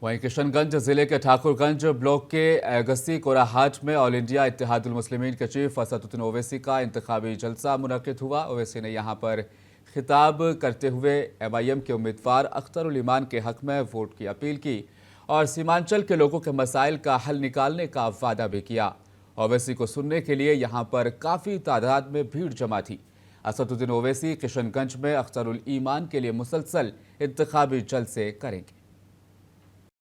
वहीं किशनगंज जिले के ठाकुरगंज ब्लॉक के गस्ती कोराहाट में ऑल इंडिया इत्तेहादुल मुस्लिमीन के चीफ असदुद्दीन ओवैसी का इंतखाबी जलसा मुनक्किद हुआ। ओवैसी ने यहां पर खिताब करते हुए MIM के उम्मीदवार अख्तर उल ईमान के हक में वोट की अपील की और सीमांचल के लोगों के मसाइल का हल निकालने का वादा भी किया। ओवैसी को सुनने के लिए यहां पर काफ़ी तादाद में भीड़ जमा थी। असदुद्दीन ओवैसी किशनगंज में अख्तर उल ईमान के लिए मुसलसल इंतखाबी जलसे करेंगे।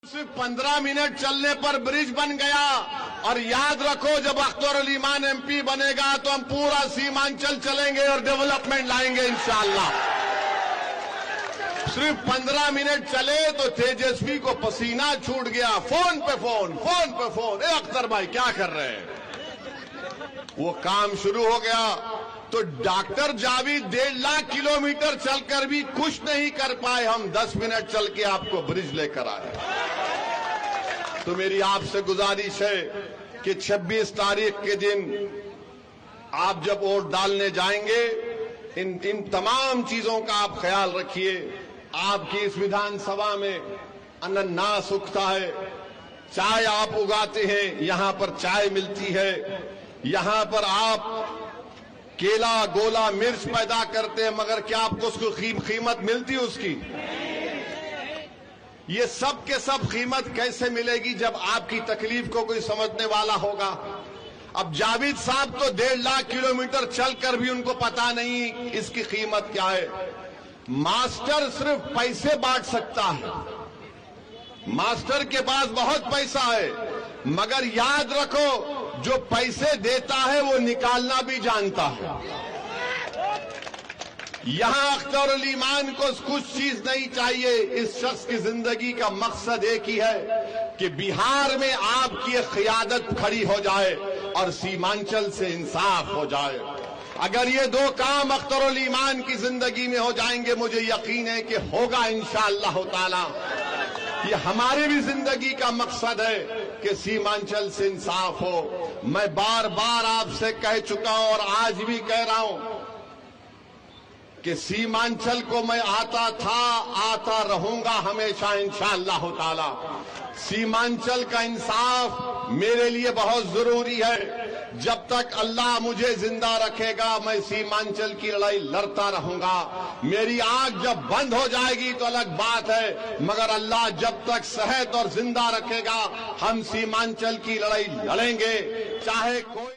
सिर्फ 15 मिनट चलने पर ब्रिज बन गया और याद रखो जब अख्तर उल ईमान MP बनेगा तो हम पूरा सीमांचल चलेंगे और डेवलपमेंट लाएंगे इंशाअल्लाह। सिर्फ 15 मिनट चले तो तेजस्वी को पसीना छूट गया। फोन पे फोन, ए अख्तर भाई क्या कर रहे हैं? वो काम शुरू हो गया तो डॉक्टर जावेद 1.5 लाख किलोमीटर चलकर भी कुछ नहीं कर पाए। हम 10 मिनट चल के आपको ब्रिज लेकर आए। तो मेरी आपसे गुजारिश है कि 26 तारीख के दिन आप जब वोट डालने जाएंगे इन तमाम चीजों का आप ख्याल रखिए। आपकी इस विधानसभा में अनानास उगता है, चाय आप उगाते हैं, यहां पर चाय मिलती है, यहां पर आप केला गोला मिर्च पैदा करते हैं, मगर क्या आपको उसको कीमत मिलती है उसकी? ये सब के सब कीमत कैसे मिलेगी जब आपकी तकलीफ को कोई समझने वाला होगा। अब जावेद साहब तो 1.5 लाख किलोमीटर चलकर भी उनको पता नहीं इसकी कीमत क्या है। मास्टर सिर्फ पैसे बांट सकता है, मास्टर के पास बहुत पैसा है, मगर याद रखो जो पैसे देता है वो निकालना भी जानता है। यहां अख्तर उल ईमान को कुछ चीज नहीं चाहिए। इस शख्स की जिंदगी का मकसद एक ही है कि बिहार में आपकी क़यादत खड़ी हो जाए और सीमांचल से इंसाफ हो जाए। अगर ये 2 काम अख्तर उल ईमान की जिंदगी में हो जाएंगे, मुझे यकीन है कि होगा इंशाअल्लाह ताला। ये हमारी भी जिंदगी का मकसद है कि सीमांचल से इंसाफ हो। मैं बार बार आपसे कह चुका हूं और आज भी कह रहा हूं कि सीमांचल को मैं आता रहूंगा हमेशा इंशाअल्लाह ताला। सीमांचल का इंसाफ मेरे लिए बहुत जरूरी है। जब तक अल्लाह मुझे जिंदा रखेगा मैं सीमांचल की लड़ाई लड़ता रहूंगा। मेरी आंख जब बंद हो जाएगी तो अलग बात है, मगर अल्लाह जब तक सेहत और जिंदा रखेगा हम सीमांचल की लड़ाई लड़ेंगे, चाहे कोई